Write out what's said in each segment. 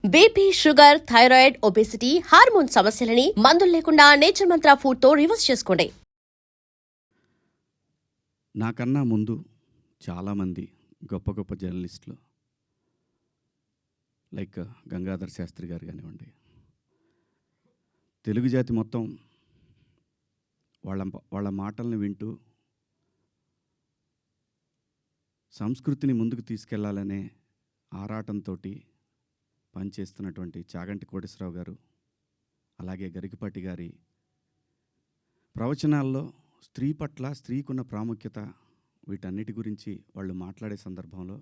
BP, sugar, thyroid, obesity, hormone సమస్యలని మందులు లేకుండా నేచర్ మంత్ర ఫుడ్ తో రివర్స్ చేసుకోండి. నాకన్నా ముందు చాలామంది గొప్ప గొప్ప జర్నలిస్టులు లైక్ గంగాధర్ శాస్త్రి గారు కానివ్వండి, తెలుగు జాతి మొత్తం వాళ్ళ మాటల్ని వింటూ సంస్కృతిని ముందుకు తీసుకెళ్లాలనే ఆరాటంతో పనిచేస్తున్నటువంటి చాగంటి కోటేశ్వరరావు గారు, అలాగే గరికపాటి గారి ప్రవచనాల్లో స్త్రీ పట్ల స్త్రీకున్న ప్రాముఖ్యత వీటన్నిటి గురించి వాళ్ళు మాట్లాడే సందర్భంలో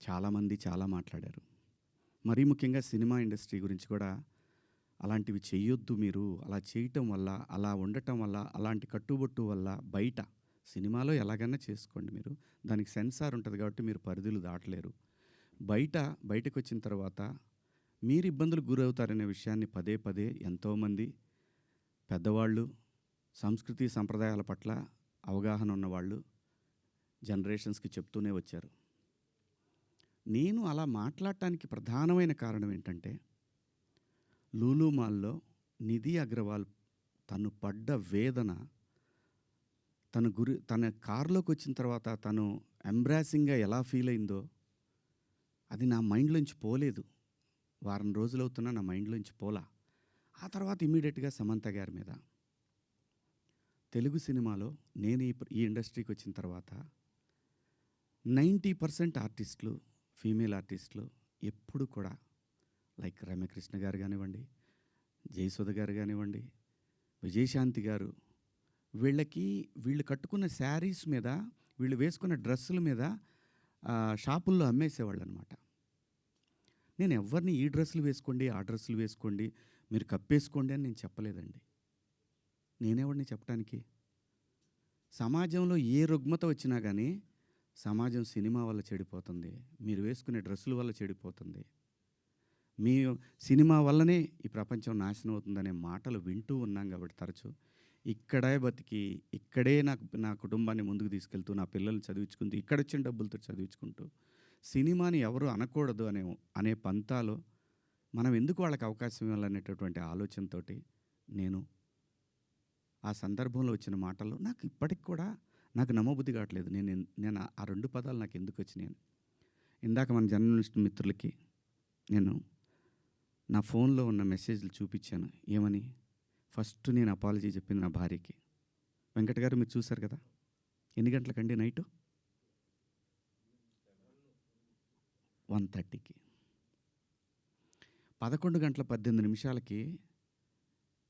చాలామంది చాలా మాట్లాడారు. మరీ ముఖ్యంగా సినిమా ఇండస్ట్రీ గురించి కూడా అలాంటివి చెయ్యొద్దు, మీరు అలా చేయటం వల్ల, అలా ఉండటం వల్ల, అలాంటి కట్టుబొట్టు వల్ల బయట సినిమాలో ఎలాగైనా చేసుకోండి, మీరు దానికి సెన్సార్ ఉంటుంది కాబట్టి మీరు పరిధులు దాటలేరు, బయటకు వచ్చిన తర్వాత మీరు ఇబ్బందులకు గురవుతారనే విషయాన్ని పదే పదే ఎంతోమంది పెద్దవాళ్ళు, సంస్కృతి సంప్రదాయాల పట్ల అవగాహన ఉన్నవాళ్ళు జనరేషన్స్కి చెప్తూనే వచ్చారు. నేను అలా మాట్లాడటానికి ప్రధానమైన కారణం ఏంటంటే, లూలు మాల్లో నిధి అగర్వాల్ తను పడ్డ వేదన, తన కారులోకి వచ్చిన తర్వాత తను ఎంబ్రాసింగ్గా ఎలా ఫీల్ అయిందో అది నా మైండ్లోంచి పోలేదు. వారం రోజులు అవుతున్నా నా మైండ్లోంచి పోలా. ఆ తర్వాత ఇమీడియట్గా సమంత గారి మీద, తెలుగు సినిమాలో నేను ఈ ఇండస్ట్రీకి వచ్చిన తర్వాత 90% ఆర్టిస్టులు, ఫీమేల్ ఆర్టిస్టులు ఎప్పుడు కూడా లైక్ రమ్యకృష్ణ గారు కానివ్వండి, జయసుధ గారు కానివ్వండి, విజయశాంతి గారు, వీళ్ళు కట్టుకున్న శారీస్ మీద, వీళ్ళు వేసుకున్న డ్రెస్సుల మీద షాపుల్లో అమ్మేసేవాళ్ళు అనమాట. నేను ఎవరిని ఈ డ్రెస్సులు వేసుకోండి, ఆ డ్రెస్సులు వేసుకోండి, మీరు కప్పేసుకోండి అని నేను చెప్పలేదండి. నేనెవరిని చెప్పడానికి? సమాజంలో ఏ రుగ్మత వచ్చినా కానీ సమాజం సినిమా వల్ల చెడిపోతుంది, మీరు వేసుకునే డ్రెస్సుల వల్ల చెడిపోతుంది, మీ సినిమా వల్లనే ఈ ప్రపంచం నాశనం అవుతుందనే మాటలు వింటూ ఉన్నాం. కాబట్టి తరచూ ఇక్కడే బతికి, ఇక్కడే నా కుటుంబాన్ని ముందుకు తీసుకెళ్తూ, నా పిల్లల్ని చదివించుకుంటూ, ఇక్కడొచ్చిన డబ్బులతో చదివించుకుంటూ, సినిమాని ఎవరు అనకూడదు అనే పంతాలో మనం ఎందుకు వాళ్ళకి అవకాశం ఇవ్వాలనేటటువంటి ఆలోచనతో నేను ఆ సందర్భంలో వచ్చిన మాటల్లో నాకు ఇప్పటికి కూడా నాకు నమ్మబుద్ధి కావట్లేదు. నేను ఆ 2 పదాలు నాకు ఎందుకు వచ్చినాయి. ఇందాక మన జర్నలిస్ట్ మిత్రులకి నేను నా ఫోన్లో ఉన్న మెసేజ్లు చూపించాను. ఏమని? ఫస్ట్ నేను అపాలజీ చెప్పింది నా భార్యకి. వెంకట గారు మీరు చూశారు కదా, ఎన్ని గంటలకండి? నైటు 1:30కి. 11:18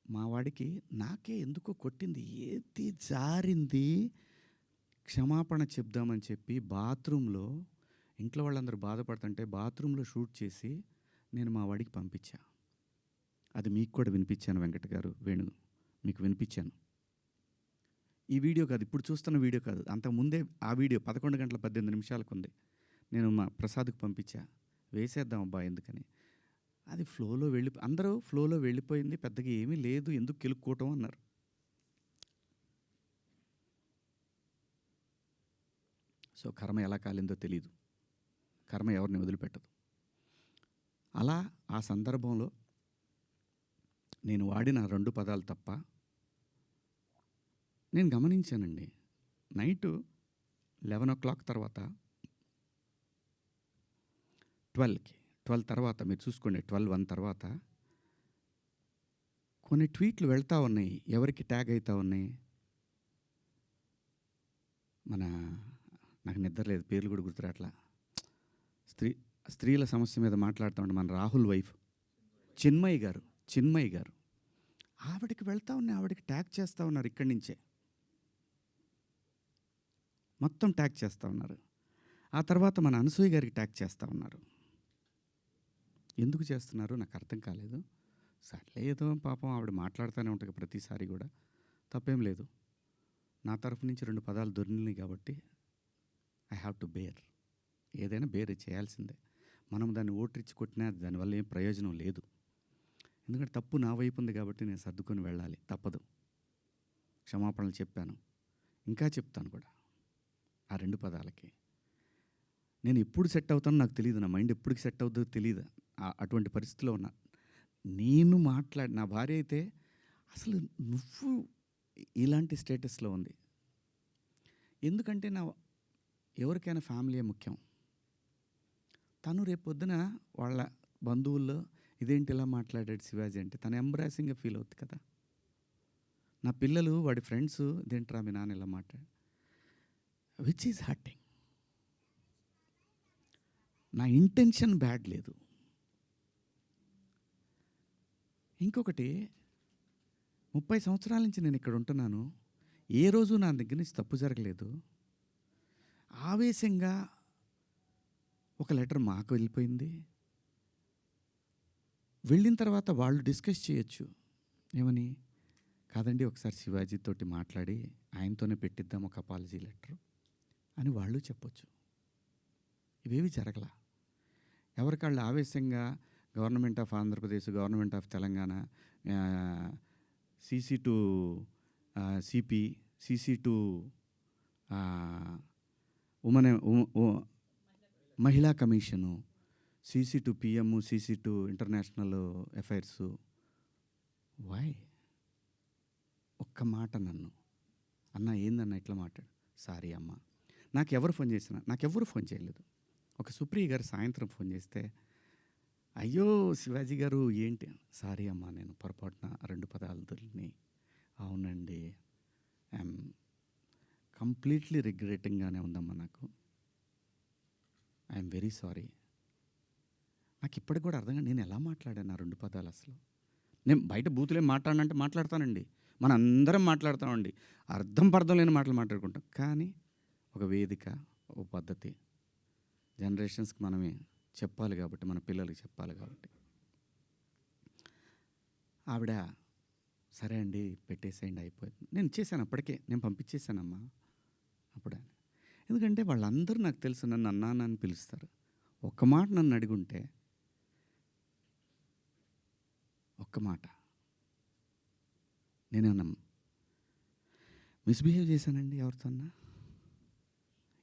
మా వాడికి నాకే ఎందుకో కొట్టింది, ఏది జారింది, క్షమాపణ చెప్దామని చెప్పి బాత్రూంలో, ఇంట్లో వాళ్ళందరూ బాధపడుతుంటే బాత్రూంలో షూట్ చేసి నేను మా వాడికి పంపించా. అది మీకు కూడా వినిపించాను వెంకట గారు, వేణు మీకు వినిపించాను. ఈ వీడియో కాదు, ఇప్పుడు చూస్తున్న వీడియో కాదు, అంతకుముందే ఆ వీడియో 11:18 ఉంది. నేను మా ప్రసాద్కి పంపించా, వేసేద్దాం అబ్బా ఎందుకని. అది అందరూ ఫ్లోలో వెళ్ళిపోయింది, పెద్దగా ఏమీ లేదు, ఎందుకు కెలుక్కోవటం అన్నారు. సో కర్మ ఎలా కాలిందో తెలీదు, కర్మ ఎవరిని వదిలిపెట్టదు. అలా ఆ సందర్భంలో నేను వాడిన 2 పదాలు తప్ప నేను గమనించానండి. నైటు 11 తర్వాత 12 తర్వాత మీరు చూసుకోండి, 12:01 తర్వాత కొన్ని ట్వీట్లు వెళ్తూ ఉన్నాయి. ఎవరికి ట్యాగ్ అవుతూ ఉన్నాయి? నాకు నిద్ర లేదు, పేర్లు కూడా గుర్తురాట్లా. స్త్రీల సమస్య మీద మాట్లాడుతూ ఉంటే మన రాహుల్ వైఫ్ చిన్మయి గారు ఆవిడకి వెళ్తూ ఉన్నాయి, ఆవిడకి ట్యాగ్ చేస్తూ ఉన్నారు. ఇక్కడి నుంచే మొత్తం ట్యాగ్ చేస్తూ ఉన్నారు. ఆ తర్వాత మన అనసూయ గారికి ట్యాగ్ చేస్తూ ఉన్నారు. ఎందుకు చేస్తున్నారు నాకు అర్థం కాలేదు. సర్లే, ఏదో పాపం ఆవిడ మాట్లాడుతూనే ఉంటుంది ప్రతిసారి కూడా, తప్పేం లేదు. నా తరఫు నుంచి 2 పదాలు దొరికినాయి కాబట్టి ఐ హ్యావ్ టు బేర్. ఏదైనా బేర్ చేయాల్సిందే. మనం దాన్ని ఓట్రిచ్చి కొట్టినా దానివల్ల ఏం ప్రయోజనం లేదు. ఎందుకంటే తప్పు నా వైపు ఉంది కాబట్టి నేను సర్దుకొని వెళ్ళాలి, తప్పదు. క్షమాపణలు చెప్పాను, ఇంకా చెప్తాను కూడా ఆ 2 పదాలకి. నేను ఎప్పుడు సెట్ అవుతానో నాకు తెలియదు. నా మైండ్ ఎప్పటికి సెట్ అవుతుందో తెలీదు. అటువంటి పరిస్థితిలో ఉన్నా. నేను నా భార్య అయితే అసలు నువ్వు ఇలాంటి స్టేటస్‌లో ఉంది. ఎందుకంటే ఎవరికైనా ఫ్యామిలీయే ముఖ్యం. తను రేపొద్దున వాళ్ళ బంధువుల్లో ఇదేంటి ఇలా మాట్లాడాడు శివాజీ అంటే తను ఎంబ్రాసింగ్‌గా ఫీల్ అవుద్ది కదా! నా పిల్లలు వాడి ఫ్రెండ్స్ ఇదేంట్రా మీ నాన్న ఇలా మాట్లాడాడు. Which is hurting. నా ఇంటెన్షన్ బ్యాడ్ లేదు. ఇంకొకటి 30 సంవత్సరాల నుంచి నేను ఇక్కడ ఉంటున్నాను. ఏ రోజు నా దగ్గర నుంచి తప్పు జరగలేదు. ఆవేశంగా ఒక లెటర్ మాకు వెళ్ళిపోయింది. వెళ్ళిన తర్వాత వాళ్ళు డిస్కస్ చేయొచ్చు. ఏమని? కాదండి ఒకసారి శివాజీతోటి మాట్లాడి ఆయనతోనే పెట్టిద్దాం ఒక అపాలజీ లెటర్ అని వాళ్ళు చెప్పొచ్చు. ఇవేవి జరగల. ఎవరికాళ్ళు ఆవేశంగా government of Andhra Pradesh, government of Telangana, CC to CP, CC to Mahila commission, CC to PM, CC to international affairs. Why? ఒక్క మాట నన్ను అన్న ఏందన్న ఇట్లా మాట్లాడు. సారీ అమ్మ. నాకెవరు ఫోన్ చేయలేదు. ఒక సుప్రియ గారు సాయంత్రం ఫోన్ చేస్తే అయ్యో శివాజీ గారు ఏంటి? సారీ అమ్మా నేను పొరపాటున 2 పదాలు దొరికినాయి. అవునండి, ఐఎమ్ కంప్లీట్లీ రిగ్రెటింగ్గానే ఉందమ్మా నాకు. I'm very sorry. నాకు ఇప్పటికి కూడా అర్థం కాదు నేను ఎలా మాట్లాడాను ఆ 2 పదాలు అసలు. నేను బయట బూతులేం మాట్లాడినంటే మాట్లాడతానండి. మన అందరం మాట్లాడతామండి. అర్థం పర్థం లేని మాటలు మాట్లాడుకుంటాం. కానీ ఒక వేదిక, ఒక పద్ధతి, జనరేషన్స్కి మనమే చెప్పాలి కాబట్టి, మన పిల్లలకి చెప్పాలి కాబట్టి. ఆవిడ సరే అండి పెట్టేసేయండి అయిపోయింది. నేను ఇచ్చేసాను అప్పటికే. నేను పంపించేశానమ్మా అప్పుడే. ఎందుకంటే వాళ్ళందరూ నాకు తెలుసు నన్ను అన్నా అని పిలుస్తారు. ఒక్క మాట నన్ను అడుగుంటే, ఒక్క మాట నేనేమన్నా మిస్బిహేవ్ చేశానండి ఎవరితోన్నా?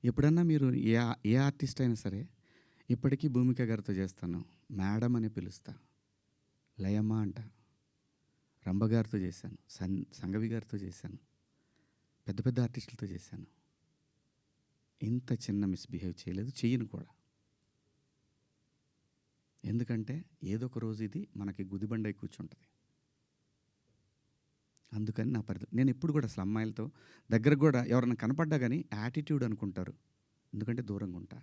ఎప్పుడన్నా మీరు ఏ ఆర్టిస్ట్ అయినా సరే, ఇప్పటికీ భూమిక గారితో చేస్తాను, మేడం అని పిలుస్తా, లయమ్మ అంట. రంభ గారితో చేశాను, సంగవి గారితో చేశాను, పెద్ద పెద్ద ఆర్టిస్టులతో చేశాను. ఇంత చిన్న మిస్బిహేవ్ చేయలేదు, చెయ్యను కూడా. ఎందుకంటే ఏదో ఒక రోజు ఇది మనకి గుదిబండై కూర్చుంటుంది. అందుకని నా పరిధి నేను ఎప్పుడు కూడా అసలు అమ్మాయిలతో దగ్గర కూడా ఎవరైనా కనపడ్డా కానీ యాటిట్యూడ్ అనుకుంటారు. ఎందుకంటే దూరంగా ఉంటా.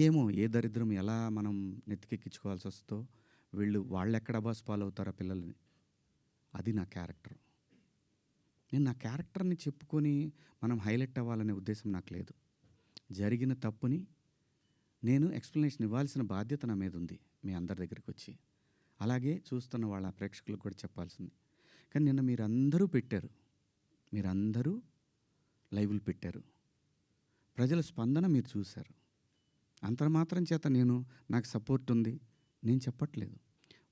ఏమో ఏ దరిద్రం ఎలా మనం నెత్తికెక్కించుకోవాల్సి వస్తుందో, వాళ్ళు ఎక్కడ అబాస్ పాలవుతారో పిల్లల్ని. అది నా క్యారెక్టర్. నేను నా క్యారెక్టర్ని చెప్పుకొని మనం హైలైట్ అవ్వాలనే ఉద్దేశం నాకు లేదు. జరిగిన తప్పుని నేను ఎక్స్ప్లెనేషన్ ఇవ్వాల్సిన బాధ్యత నా మీద ఉంది మీ అందరి దగ్గరికి వచ్చి. అలాగే చూస్తున్న వాళ్ళ ప్రేక్షకులకు కూడా చెప్పాల్సింది. కానీ నిన్న మీరందరూ పెట్టారు, మీరందరూ లైవ్లు పెట్టారు, ప్రజల స్పందన మీరు చూశారు. అంతర్మాత్రం చేత నాకు సపోర్ట్ ఉంది నేను చెప్పట్లేదు.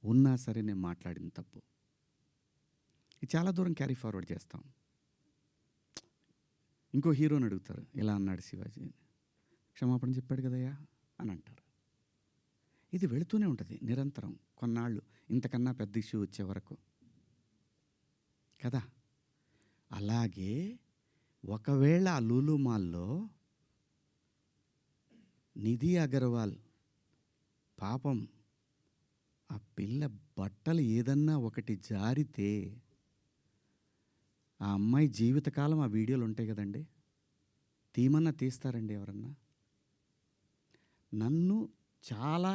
ఉన్నా సరే నేను మాట్లాడిన తప్పు ఇది చాలా దూరం క్యారీ ఫార్వర్డ్ చేస్తాం. ఇంకో హీరోని అడుగుతారు, ఇలా అన్నాడు శివాజీ, క్షమాపణ చెప్పాడు కదయ్యా అని అంటారు. ఇది వెళుతూనే ఉంటుంది నిరంతరం, కొన్నాళ్ళు ఇంతకన్నా పెద్ద ఇష్యూ వచ్చే వరకు కదా. అలాగే ఒకవేళ ఆ లూలు మాల్లో నిధి అగర్వాల్ పాపం ఆ పిల్ల బట్టలు ఏదన్నా ఒకటి జారితే ఆ అమ్మాయి జీవితకాలం ఆ వీడియోలు ఉంటాయి కదండి, తీమన్నా తీస్తారండి ఎవరన్నా? నన్ను చాలా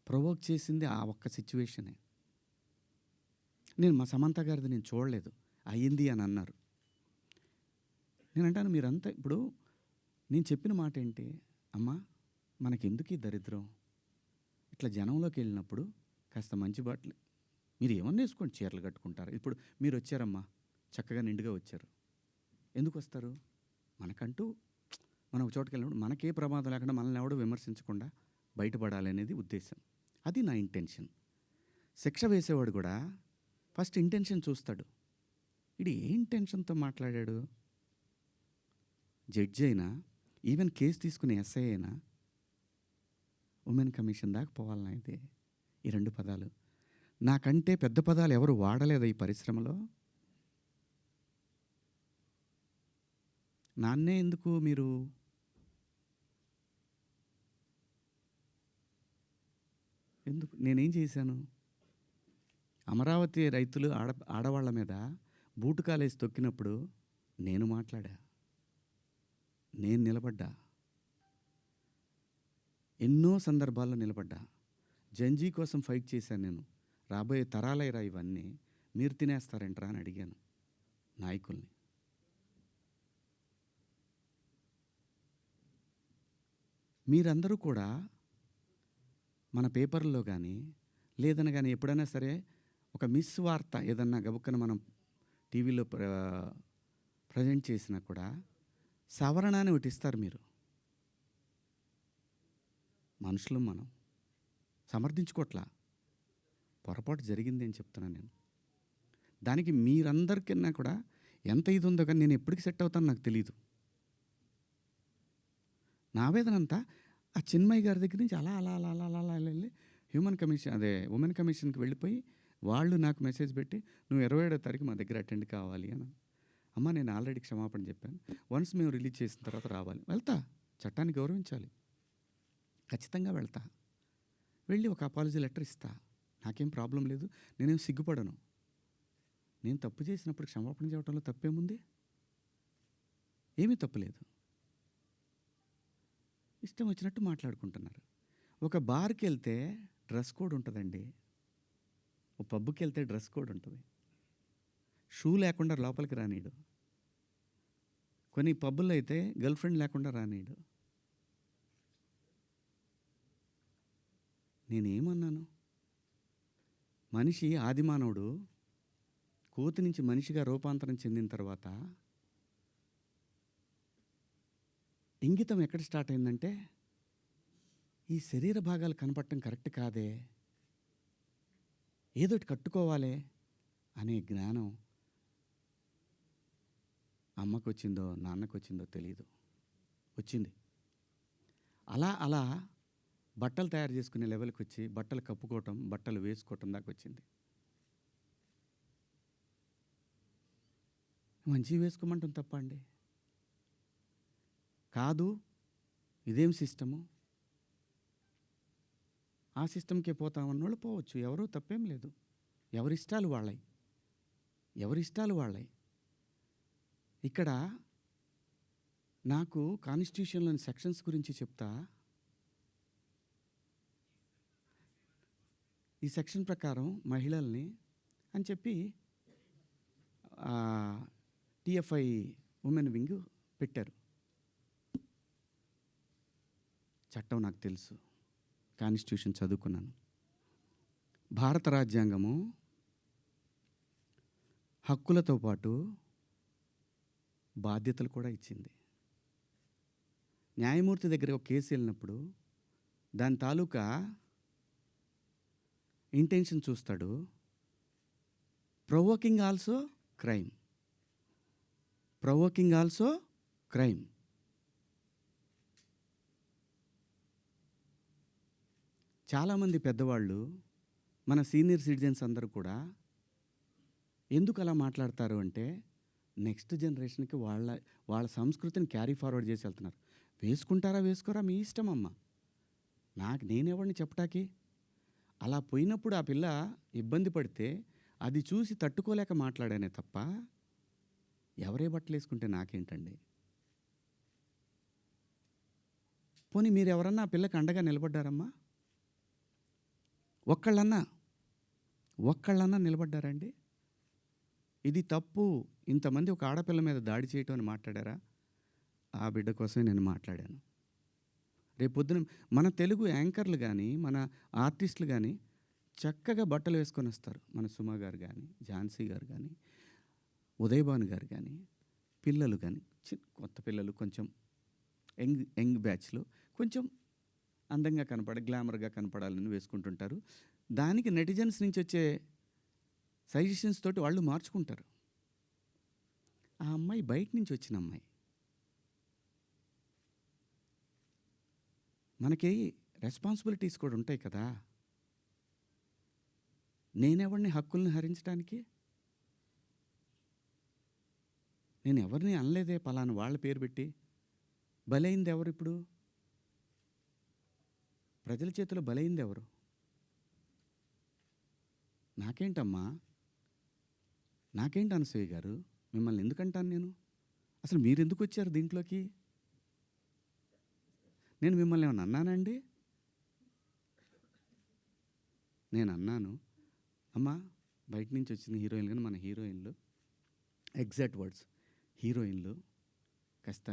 ప్రొవోక్ చేసింది ఆ ఒక్క సిచ్యువేషనే. నేను మా సమంత గారిది నేను చూడలేదు, అయ్యింది అని అన్నారు. నేను అంటాను మీరంతా ఇప్పుడు నేను చెప్పిన మాట ఏంటి, అమ్మా మనకెందుకు ఈ దరిద్రం? ఇట్లా జనంలోకి వెళ్ళినప్పుడు కాస్త మంచి బట్టలు మీరు ఏమన్నా వేసుకోండి, చీరలు కట్టుకుంటారు. ఇప్పుడు మీరు వచ్చారమ్మా, చక్కగా నిండుగా వచ్చారు. ఎందుకు వస్తారు? మనకంటూ మనం ఒక చోటుకి వెళ్ళినప్పుడు మనకే ప్రమాదం లేకుండా మనల్ని ఎవడో విమర్శించకుండా బయటపడాలి అనేది ఉద్దేశం. అది నా ఇంటెన్షన్. శిక్ష వేసేవాడు కూడా ఫస్ట్ ఇంటెన్షన్ చూస్తాడు. ఇది ఏ ఇంటెన్షన్తో మాట్లాడాడు? జడ్జి అయినా ఈవెన్ కేసు తీసుకునే ఎస్ఐ అయినా ఉమెన్ కమిషన్ దాకా పోవాలన్నా అయితే ఈ 2 పదాలు. నాకంటే పెద్ద పదాలు ఎవరు వాడలేదా ఈ పరిశ్రమలో? నాన్నే ఎందుకు మీరు ఎందుకు? నేనేం చేశాను? అమరావతి రైతులు ఆడవాళ్ళ మీద బూటుకాలేసి తొక్కినప్పుడు నేను మాట్లాడా, నేను నిలబడ్డా, ఎన్నో సందర్భాల్లో నిలబడ్డా. జంజీ కోసం ఫైట్ చేశాను నేను. రాబోయే తరాలైరా ఇవన్నీ, మీరు తినేస్తారంటరా అని అడిగాను నాయకుల్ని. మీరందరూ కూడా మన పేపర్లో కానీ లేదని కానీ ఎప్పుడైనా సరే ఒక మిస్ వార్త ఏదన్నా గబుక్కన మనం టీవీలో ప్రజెంట్ చేసినా కూడా సవరణ అని ఒకటి ఇస్తారు మీరు. మనుషులు మనం సమర్థించుకోవట్లా, పొరపాటు జరిగింది అని చెప్తున్నాను నేను. దానికి మీరందరికన్నా కూడా ఎంత ఇది ఉందో కానీ నేను ఎప్పటికి సెట్ అవుతానో నాకు తెలియదు. నా వేదన అంతా ఆ చిన్మయ్య గారి దగ్గర నుంచి అలా అలా అలా అలా అలా వెళ్ళి ఉమెన్ కమిషన్కి వెళ్ళిపోయి వాళ్ళు నాకు మెసేజ్ పెట్టి నువ్వు 27వ తారీఖు మా దగ్గర అటెండ్ కావాలి అని. అమ్మ నేను ఆల్రెడీ క్షమాపణ చెప్పాను, వన్స్ మేము రిలీజ్ చేసిన తర్వాత రావాలి. వెళ్తా, చట్టాన్ని గౌరవించాలి, ఖచ్చితంగా వెళ్తా. వెళ్ళి ఒక అపాలజీ లెటర్ ఇస్తా, నాకేం ప్రాబ్లం లేదు, నేనేం సిగ్గుపడను. నేను తప్పు చేసినప్పుడు క్షమాపణ చెప్పడంలో తప్పేముంది? ఏమీ తప్పులేదు. ఇష్టం వచ్చినట్టు మాట్లాడుకుంటున్నారు. ఒక బార్కి వెళ్తే డ్రెస్ కోడ్ ఉంటుందండి, ఒక పబ్కి వెళ్తే డ్రెస్ కోడ్ ఉంటుంది. షూ లేకుండా లోపలికి రానీడు. కొన్ని పబ్బుల్లో అయితే గర్ల్ ఫ్రెండ్ లేకుండా రానీడు. నేనేమన్నాను? మనిషి ఆదిమానవుడు కోతి నుంచి మనిషిగా రూపాంతరం చెందిన తర్వాత ఇంగితం ఎక్కడ స్టార్ట్ అయిందంటే ఈ శరీర భాగాలు కనపడటం కరెక్ట్ కాదే, ఏదోటి కట్టుకోవాలి అనే జ్ఞానం అమ్మకు వచ్చిందో నాన్నకు వచ్చిందో తెలియదు, వచ్చింది. అలా అలా బట్టలు తయారు చేసుకునే లెవెల్కి వచ్చి బట్టలు కప్పుకోవటం, బట్టలు వేసుకోవటం దాకా వచ్చింది. మంచివి వేసుకోమంటాం తప్ప అండి? కాదు, ఇదేం సిస్టము, ఆ సిస్టమ్కే పోతామన్న వాళ్ళు పోవచ్చు, ఎవరూ తప్పేం లేదు. ఎవరిష్టాలు వాళ్ళై. ఇక్కడ నాకు కాన్స్టిట్యూషన్లోని సెక్షన్స్ గురించి చెప్తా. ఈ సెక్షన్ ప్రకారం మహిళల్ని అని చెప్పి టిఎఫ్ఐ ఉమెన్ వింగ్ పెట్టారు. చట్టం నాకు తెలుసు, కాన్స్టిట్యూషన్ చదువుకున్నాను. భారత రాజ్యాంగము హక్కులతో పాటు బాధ్యతలు కూడా ఇచ్చింది. న్యాయమూర్తి దగ్గర ఒక కేసు వెళ్ళినప్పుడు దాని తాలూకా ఇంటెన్షన్ చూస్తాడు. Provoking also crime. చాలామంది పెద్దవాళ్ళు, మన సీనియర్ సిటిజన్స్ అందరూ కూడా ఎందుకు అలా మాట్లాడతారు అంటే నెక్స్ట్ జనరేషన్కి వాళ్ళ సంస్కృతిని క్యారీ ఫార్వర్డ్ చేసి వెళ్తున్నారు. వేసుకుంటారా వేసుకోరా మీ ఇష్టం అమ్మ, నేనెవరిని చెప్పటానికి. అలా పోయినప్పుడు ఆ పిల్ల ఇబ్బంది పడితే అది చూసి తట్టుకోలేక మాట్లాడానే తప్ప ఎవరే బట్టలు వేసుకుంటే నాకేంటండి. పోనీ మీరు ఎవరన్నా ఆ పిల్లకి అండగా నిలబడ్డారమ్మా? ఒక్కళ్ళన్నా నిలబడ్డారండి? ఇది తప్పు, ఇంతమంది ఒక ఆడపిల్ల మీద దాడి చేయటం అని మాట్లాడారా? ఆ బిడ్డ కోసమే నేను మాట్లాడాను. రేపొద్దున మన తెలుగు యాంకర్లు కానీ మన ఆర్టిస్టులు కానీ చక్కగా బట్టలు వేసుకొని వస్తారు. మన సుమ గారు కానీ, ఝాన్సీ గారు కానీ, ఉదయభాను గారు కానీ, పిల్లలు కానీ, కొత్త పిల్లలు కొంచెం యంగ్ బ్యాచ్లో కొంచెం అందంగా గ్లామర్గా కనపడాలని వేసుకుంటుంటారు. దానికి నెటిజన్స్ నుంచి వచ్చే సజెషన్స్ తోటి వాళ్ళు మార్చుకుంటారు. ఆ అమ్మాయి బయట నుంచి వచ్చిన అమ్మాయి, మనకి రెస్పాన్సిబిలిటీస్ కూడా ఉంటాయి కదా. నేనెవరిని హక్కుల్ని హరించడానికి? నేను ఎవరిని అనలేదే పలానా వాళ్ళ పేరు పెట్టి. బలైంది ఎవరు ఇప్పుడు? ప్రజల చేతిలో బలైంది ఎవరు? నాకేంటమ్మా, నాకేంటి అనసూయ గారు, మిమ్మల్ని ఎందుకంటాను నేను? అసలు మీరెందుకు వచ్చారు దీంట్లోకి? నేను మిమ్మల్ని ఏమన్నా అన్నానండి? నేను అన్నాను, అమ్మా బయట నుంచి వచ్చిన హీరోయిన్లు కానీ మన హీరోయిన్లు, ఎగ్జాక్ట్ వర్డ్స్, హీరోయిన్లు కాస్త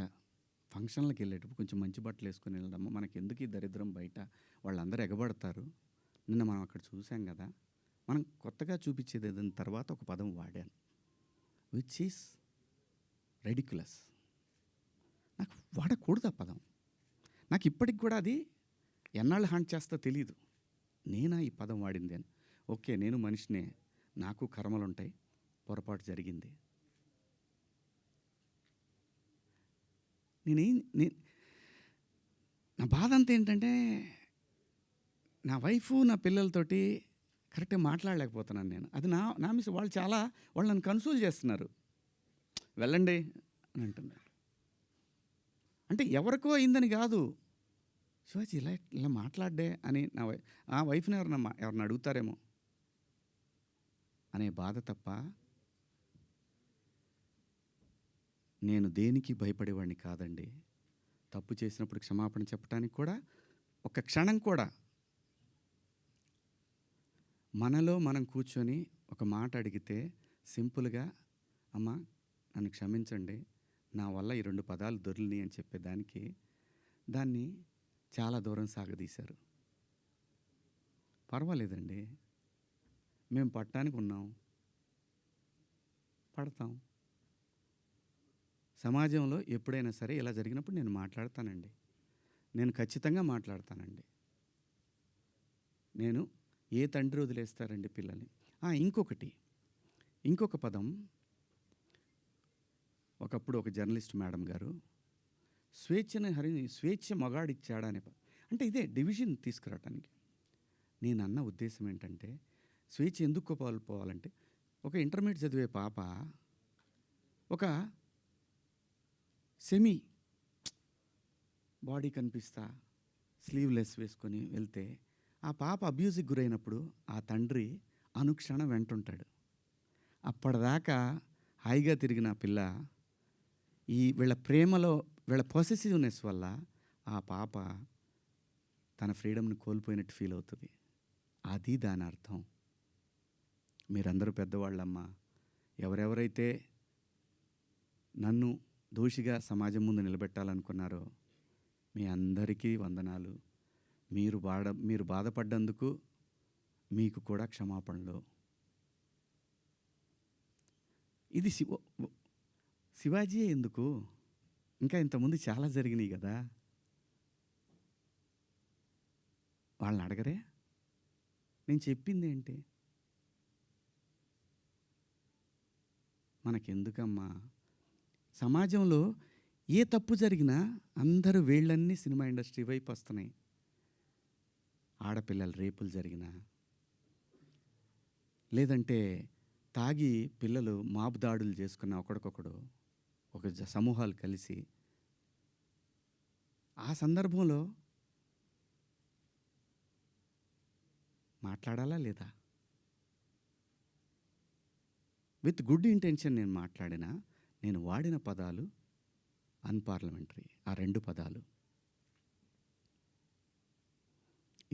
ఫంక్షన్లకు వెళ్ళేటప్పుడు కొంచెం మంచి బట్టలు వేసుకొని వెళ్ళడము, మనకి ఎందుకు ఈ దరిద్రం బయట, వాళ్ళందరూ ఎగబడతారు. నిన్న మనం అక్కడ చూసాం కదా, మనం కొత్తగా చూపించేది ఏదైనా తర్వాత ఒక పదం వాడాను, విచ్ ఈస్ రెడిక్యులస్. నాకు వాడకూడదు ఆ పదం. నాకు ఇప్పటికి కూడా అది ఎన్నాళ్ళు హాంట్ చేస్తా తెలీదు. నేనా ఈ పదం వాడింది అని. ఓకే, నేను మనిషినే, నాకు కర్మలు ఉంటాయి, పొరపాటు జరిగింది. నా బాధ అంతా ఏంటంటే, నా వైఫ్ నా పిల్లలతోటి కరెక్ట్గా మాట్లాడలేకపోతున్నాను నేను. అది నా మిస్. వాళ్ళు నన్ను కన్సోల్ చేస్తున్నారు, వెళ్ళండి అని అంటున్నారు. అంటే ఎవరికో అయిందని కాదు, శివాజీ ఇలా మాట్లాడ్డే అని ఆ వైఫ్ని ఎవరిని అడుగుతారేమో అనే బాధ తప్ప నేను దేనికి భయపడేవాడిని కాదండి. తప్పు చేసినప్పుడు క్షమాపణ చెప్పడానికి కూడా ఒక క్షణం కూడా మనలో మనం కూర్చొని ఒక మాట అడిగితే సింపుల్గా, అమ్మా నన్ను క్షమించండి, నా వల్ల ఈ 2 పదాలు దొరికినాయి అని చెప్పేదానికి దాన్ని చాలా దూరం సాగదీశారు. పర్వాలేదండి, మేము పట్టడానికి ఉన్నాం, పడతాం. సమాజంలో ఎప్పుడైనా సరే ఇలా జరిగినప్పుడు నేను మాట్లాడతానండి, నేను ఖచ్చితంగా మాట్లాడతానండి. నేను ఏ తండ్రి వదిలేస్తారండి పిల్లల్ని? ఇంకొక పదం, ఒకప్పుడు ఒక జర్నలిస్ట్ మేడం గారు స్వేచ్ఛ మగాడిచ్చాడా అనే అంటే ఇదే డివిజన్ తీసుకురావటానికి. నేను అన్న ఉద్దేశం ఏంటంటే, స్వేచ్ఛ ఎందుకు కోల్పోవాలంటే, ఒక ఇంటర్మీడియట్ చదివే పాప ఒక సెమీ బాడీ కనిపిస్తా స్లీవ్లెస్ వేసుకొని వెళ్తే ఆ పాప అబ్యూజ్కి గురైనప్పుడు ఆ తండ్రి అనుక్షణం వెంటుంటాడు. అప్పటిదాకా హాయిగా తిరిగిన పిల్ల వీళ్ళ ప్రేమలో, వీళ్ళ పొసెసివ్నెస్ వల్ల ఆ పాప తన ఫ్రీడమ్ని కోల్పోయినట్టు ఫీల్ అవుతుంది. అది దాని అర్థం. మీరందరూ పెద్దవాళ్ళమ్మా, ఎవరెవరైతే నన్ను దోషిగా సమాజం ముందు నిలబెట్టాలనుకున్నారో మీ అందరికీ వందనాలు. మీరు బాధపడ్డందుకు మీకు కూడా క్షమాపణలు. ఇది శివాజీయే ఎందుకు, ఇంకా ఇంతకుముందు చాలా జరిగినాయి కదా, వాళ్ళని అడగరే? నేను చెప్పింది ఏంటి? మనకెందుకమ్మా? సమాజంలో ఏ తప్పు జరిగినా అందరూ వేళ్ళన్నీ సినిమా ఇండస్ట్రీ వైపు వస్తున్నాయి. ఆడపిల్లల రేపులు జరిగినా, లేదంటే తాగి పిల్లలు మాబు దాడులు చేసుకున్న ఒకడికొకడు ఒక సమూహాలు కలిసి, ఆ సందర్భంలో మాట్లాడాలా లేదా? విత్ గుడ్ ఇంటెన్షన్ నేను మాట్లాడినా, నేను వాడిన పదాలు అన్పార్లమెంటరీ. ఆ 2 పదాలు.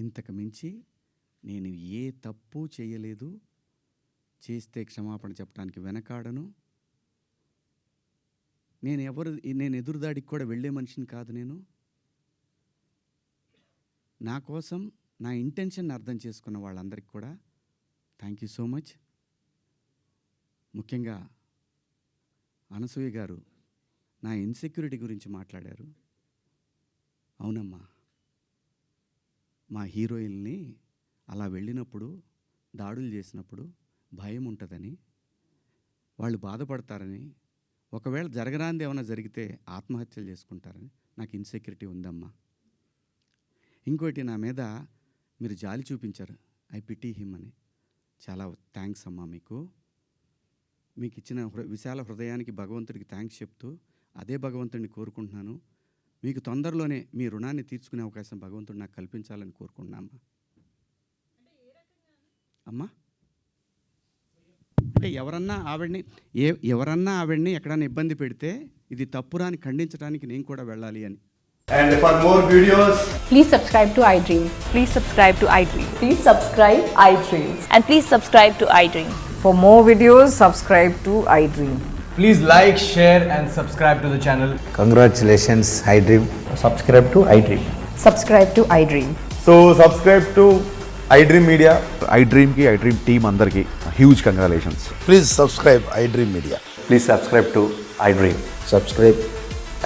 ఇంతకు మించి నేను ఏ తప్పు చేయలేదు. చేస్తే క్షమాపణ చెప్పడానికి వెనకాడను. నేను ఎదురుదాడికి కూడా వెళ్ళే మనిషిని కాదు. నా కోసం నా ఇంటెన్షన్ అర్థం చేసుకున్న వాళ్ళందరికీ కూడా థ్యాంక్ యూ సో మచ్. ముఖ్యంగా అనసూయ గారు నా ఇన్సెక్యూరిటీ గురించి మాట్లాడారు. అవునమ్మా, మా హీరోయిన్ని అలా వెళ్ళినప్పుడు, దాడులు చేసినప్పుడు భయం ఉంటుందని, వాళ్ళు బాధపడతారని, ఒకవేళ జరగరాంది ఏమైనా జరిగితే ఆత్మహత్యలు చేసుకుంటారని నాకు ఇన్సెక్యూరిటీ ఉందమ్మా. ఇంకోటి నా మీద మీరు జాలి చూపించారు, ఐ పిటీ హిమ్ అని. చాలా థ్యాంక్స్ అమ్మా. మీకు ఇచ్చిన విశాల హృదయానికి భగవంతుడికి థ్యాంక్స్ చెప్తూ అదే భగవంతుడిని కోరుకుంటున్నాను. మీకు తొందరలోనే మీ రుణాన్ని తీర్చుకునే అవకాశం భగవంతుడు నాకు కల్పించాలని కోరుకుంటున్నామ్మా. అమ్మా అంటే ఎవరన్నా ఆవిడ్ని ఎక్కడన్నా ఇబ్బంది పెడితే ఇది తప్పురాని ఖండించడానికి నేను కూడా వెళ్ళాలి అని. And for more videos, Please subscribe to iDream. Please subscribe to iDream. Please subscribe iDream. And please subscribe to iDream. For more videos, subscribe to iDream. please like, share and subscribe to the channel. Congratulations, iDream. Subscribe to iDream. Subscribe to iDream. So subscribe to iDream Media. iDream ki iDream team andarki huge congratulations. Please subscribe iDream Media. Please subscribe to iDream. Subscribe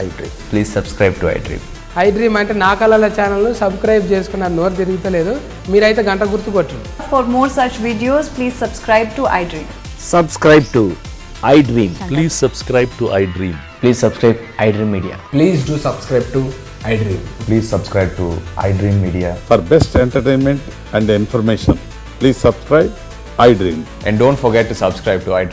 iDream. Please subscribe to iDream. iDream అంటే నా కళల ఛానల్ను subscribe చేసుకున్న నోరు తిరుగుతలేదు, మీరైతే గంట గుర్తు కొట్టండి. For more such videos, please subscribe to iDream. Subscribe to iDream. Please subscribe to iDream. Please subscribe iDream Media. Please do subscribe to iDream. Please subscribe to iDream Media. For best entertainment and information, please subscribe iDream. And don't forget to subscribe to iDream.